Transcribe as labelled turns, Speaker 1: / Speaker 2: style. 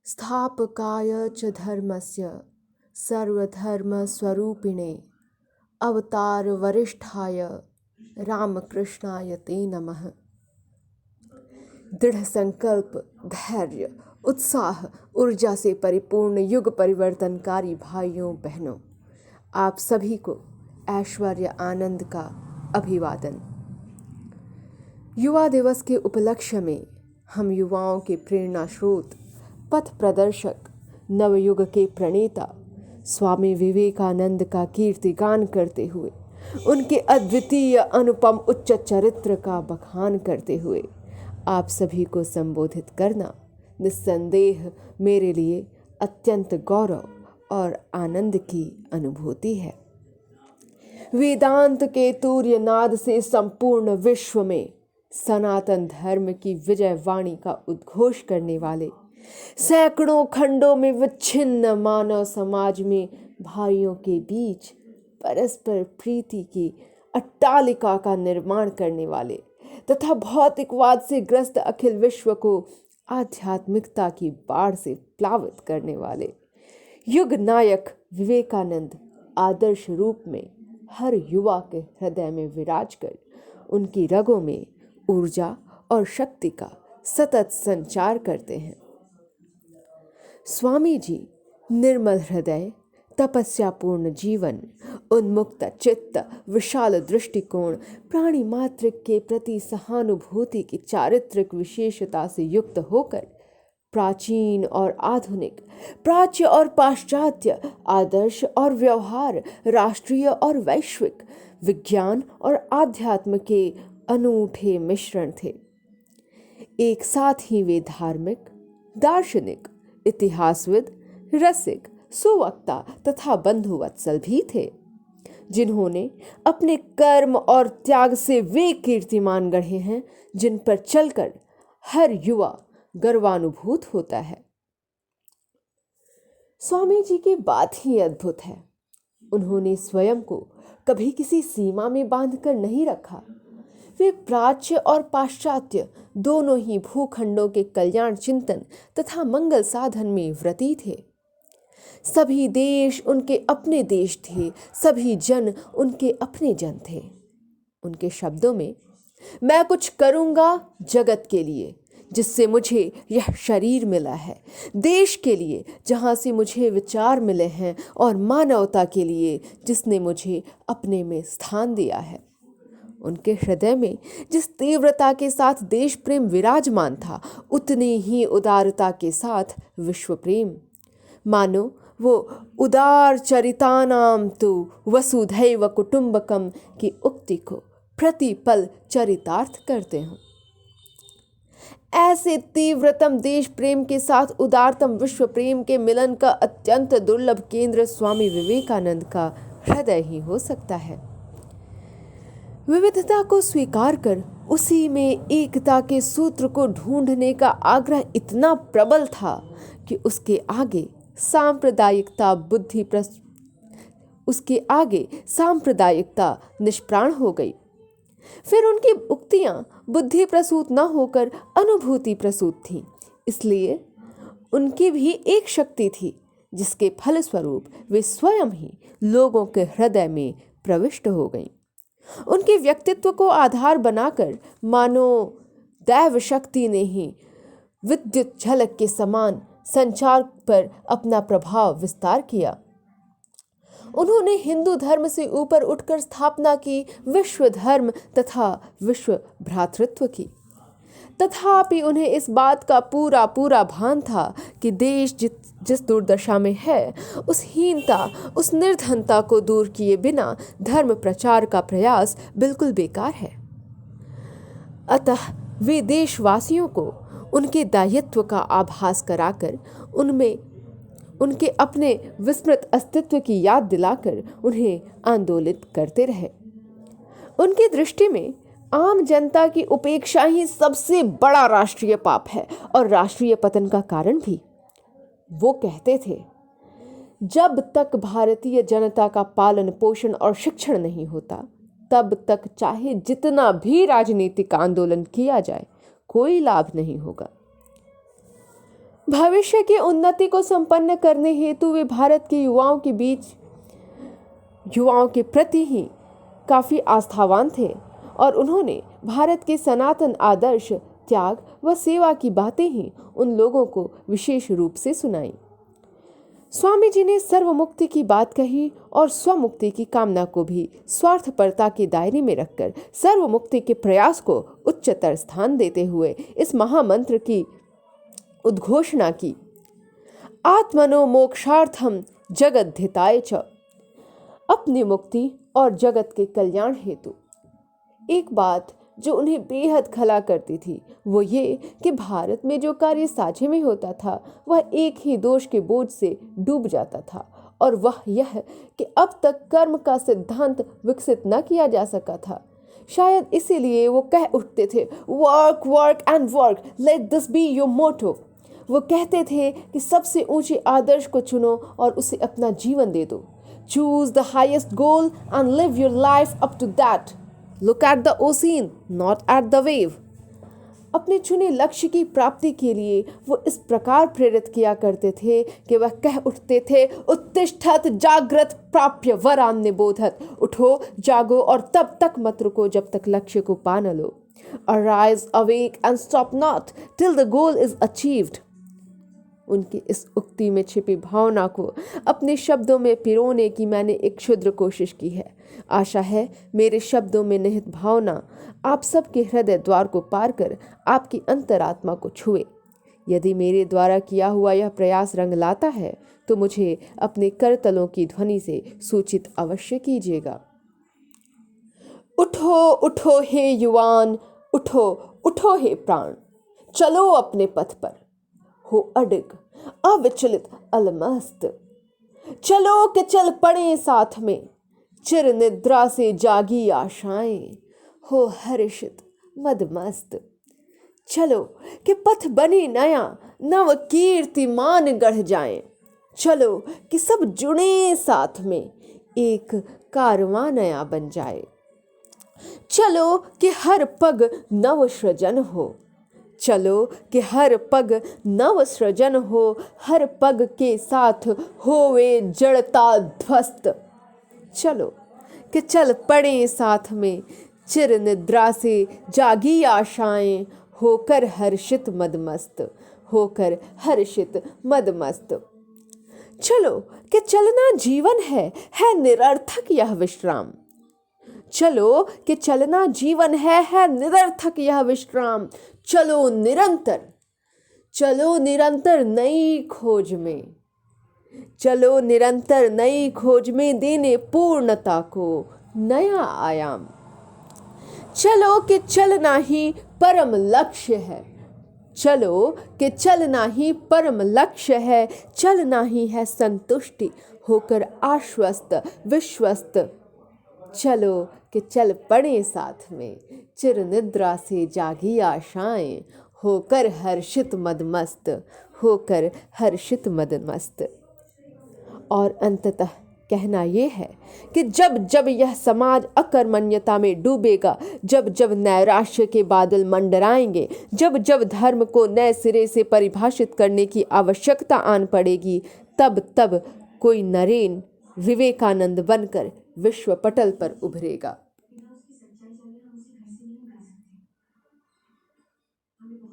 Speaker 1: स्थापकाय च धर्मस्य सर्वधर्मस्वरूपिणे अवतार वरिष्ठाय रामकृष्णाय ते नमः। दृढ़ संकल्प, धैर्य, उत्साह, ऊर्जा से परिपूर्ण युग परिवर्तनकारी भाइयों बहनों, आप सभी को ऐश्वर्य आनंद का अभिवादन। युवा दिवस के उपलक्ष्य में हम युवाओं के प्रेरणा स्रोत, पथ प्रदर्शक, नवयुग के प्रणेता स्वामी विवेकानंद का कीर्तिगान करते हुए, उनके अद्वितीय अनुपम उच्च चरित्र का बखान करते हुए आप सभी को संबोधित करना निस्संदेह मेरे लिए अत्यंत गौरव और आनंद की अनुभूति है। वेदांत के तूर्य नाद से संपूर्ण विश्व में सनातन धर्म की विजय वाणी का उद्घोष करने वाले, सैकड़ों खंडों में विच्छिन्न मानव समाज में भाइयों के बीच परस्पर प्रीति की अट्टालिका का निर्माण करने वाले तथा भौतिकवाद से ग्रस्त अखिल विश्व को आध्यात्मिकता की बाढ़ से प्लावित करने वाले युग नायक विवेकानंद आदर्श रूप में हर युवा के हृदय में विराज कर उनकी रगों में ऊर्जा और शक्ति का सतत संचार करते हैं। स्वामी जी निर्मल हृदय, तपस्यापूर्ण जीवन, उन्मुक्त चित्त, विशाल दृष्टिकोण, प्राणी मात्र के प्रति सहानुभूति की चारित्रिक विशेषता से युक्त होकर प्राचीन और आधुनिक, प्राच्य और पाश्चात्य, आदर्श और व्यवहार, राष्ट्रीय और वैश्विक, विज्ञान और आध्यात्म के अनूठे मिश्रण थे। एक साथ ही वे धार्मिक, दार्शनिक, इतिहासविद, रसिक, सुवक्ता तथा बंधुवत्सल भी थे, जिन्होंने अपने कर्म और त्याग से वे कीर्तिमान गढ़े हैं जिन पर चलकर हर युवा गर्वानुभूत होता है। स्वामी जी की बात ही अद्भुत है। उन्होंने स्वयं को कभी किसी सीमा में बांधकर नहीं रखा। वे प्राच्य और पाश्चात्य दोनों ही भूखंडों के कल्याण चिंतन तथा मंगल साधन में व्रती थे। सभी देश उनके अपने देश थे, सभी जन उनके अपने जन थे। उनके शब्दों में, मैं कुछ करूंगा जगत के लिए जिससे मुझे यह शरीर मिला है, देश के लिए जहां से मुझे विचार मिले हैं, और मानवता के लिए जिसने मुझे अपने में स्थान दिया है। उनके हृदय में जिस तीव्रता के साथ देश प्रेम विराजमान था, उतनी ही उदारता के साथ विश्व प्रेम। मानो वो उदार चरितानाम तु वसुधैव कुटुंबकम की उक्ति को प्रतिपल चरितार्थ करते हों। ऐसे तीव्रतम देश प्रेम के साथ उदारतम विश्व प्रेम के मिलन का अत्यंत दुर्लभ केंद्र स्वामी विवेकानंद का हृदय ही हो सकता है। विविधता को स्वीकार कर उसी में एकता के सूत्र को ढूंढने का आग्रह इतना प्रबल था कि उसके आगे सांप्रदायिकता निष्प्राण हो गई। फिर उनकी उक्तियां बुद्धि प्रसूत न होकर अनुभूति प्रसूत थीं। इसलिए उनकी भी एक शक्ति थी जिसके फलस्वरूप वे स्वयं ही लोगों के हृदय में प्रविष्ट हो गईं। उनके व्यक्तित्व को आधार बनाकर मानो दैव शक्ति ने ही विद्युत झलक के समान संचार पर अपना प्रभाव विस्तार किया। उन्होंने हिंदू धर्म से ऊपर उठकर स्थापना की विश्व धर्म तथा विश्व भ्रातृत्व की। तथापि उन्हें इस बात का पूरा पूरा भान था कि देश जिस दुर्दशा में है, उस हीनता, उस निर्धनता को दूर किए बिना धर्म प्रचार का प्रयास बिल्कुल बेकार है। अतः वे देशवासियों को उनके दायित्व का आभास कराकर उनके अपने विस्मृत अस्तित्व की याद दिलाकर उन्हें आंदोलित करते रहे। उनकी दृष्टि में आम जनता की उपेक्षा ही सबसे बड़ा राष्ट्रीय पाप है और राष्ट्रीय पतन का कारण भी। वो कहते थे, जब तक भारतीय जनता का पालन पोषण और शिक्षण नहीं होता, तब तक चाहे जितना भी राजनीतिक आंदोलन किया जाए, कोई लाभ नहीं होगा। भविष्य की उन्नति को संपन्न करने हेतु वे भारत के युवाओं के प्रति ही काफ़ी आस्थावान थे और उन्होंने भारत के सनातन आदर्श, त्याग व सेवा की बातें ही उन लोगों को विशेष रूप से सुनाई। स्वामी जी ने सर्वमुक्ति की बात कही और स्वमुक्ति की कामना को भी स्वार्थपरता के दायरे में रखकर सर्वमुक्ति के प्रयास को उच्चतर स्थान देते हुए इस महामंत्र की उद्घोषणा की, आत्मनो मोक्षार्थम जगद्धिताय च, अपनी मुक्ति और जगत के कल्याण हेतु। एक बात जो उन्हें बेहद खला करती थी वो ये कि भारत में जो कार्य साझे में होता था वह एक ही दोष के बोझ से डूब जाता था, और वह यह कि अब तक कर्म का सिद्धांत विकसित न किया जा सका था। शायद इसीलिए वो कह उठते थे, work work and work, let this be your motto. वो कहते थे कि सबसे ऊंचे आदर्श को चुनो और उसे अपना जीवन दे दो। Choose the highest goal and live your life up to that. Look at the ocean, not at the wave. अपने चुने लक्ष्य की प्राप्ति के लिए वो इस प्रकार प्रेरित किया करते थे कि वह कह उठते थे, उत्तिष्ठत जागृत प्राप्य वरान निबोधत। उठो, जागो और तब तक मत रुको जब तक लक्ष्य को पा न लो। Arise, awake and stop not till the goal is achieved। उनकी इस उक्ति में छिपी भावना को अपने शब्दों में पिरोने की मैंने एक क्षुद्र कोशिश की है। आशा है मेरे शब्दों में निहित भावना आप सबके हृदय द्वार को पार कर आपकी अंतरात्मा को छुए। यदि मेरे द्वारा किया हुआ यह प्रयास रंग लाता है तो मुझे अपने करतलों की ध्वनि से सूचित अवश्य कीजिएगा। उठो उठो हे युवान, उठो उठो हे प्राण, चलो अपने पथ पर, हो अडिग अविचलित अलमस्त। चलो कि चल पड़े साथ में, चिर निद्रा से जागी आशाएं, हो हर्षित मदमस्त। चलो कि पथ बने नया, नव कीर्तिमान गढ़ जाएं। चलो कि सब जुड़े साथ में, एक कारवां नया बन जाए। चलो कि हर पग नव सृजन हो, चलो कि हर पग नव सृजन हो, हर पग के साथ होवे जड़ता ध्वस्त। चलो कि चल पड़े साथ में, चिर निद्रा से जागी आशाएं, होकर हर्षित मदमस्त, होकर हर्षित मदमस्त। चलो कि चलना जीवन है निरर्थक यह विश्राम। चलो कि चलना जीवन है निरर्थक यह विश्राम। चलो निरंतर नई खोज में, चलो निरंतर नई खोज में देने पूर्णता को नया आयाम। चलो कि चलना ही परम लक्ष्य है, चलो कि चलना ही परम लक्ष्य है। चलना ही है संतुष्टि, होकर आश्वस्त विश्वस्त। चलो कि चल पड़े साथ में, चिर निद्रा से जागी आशाएं, होकर हर्षित मदमस्त, होकर हर्षित मदमस्त। और अंततः कहना ये है कि जब जब यह समाज अकर्मण्यता में डूबेगा, जब जब नैराश्य के बादल मंडराएंगे, जब जब धर्म को नए सिरे से परिभाषित करने की आवश्यकता आन पड़ेगी, तब तब कोई नरेन विवेकानंद बनकर विश्व पटल पर उभरेगा।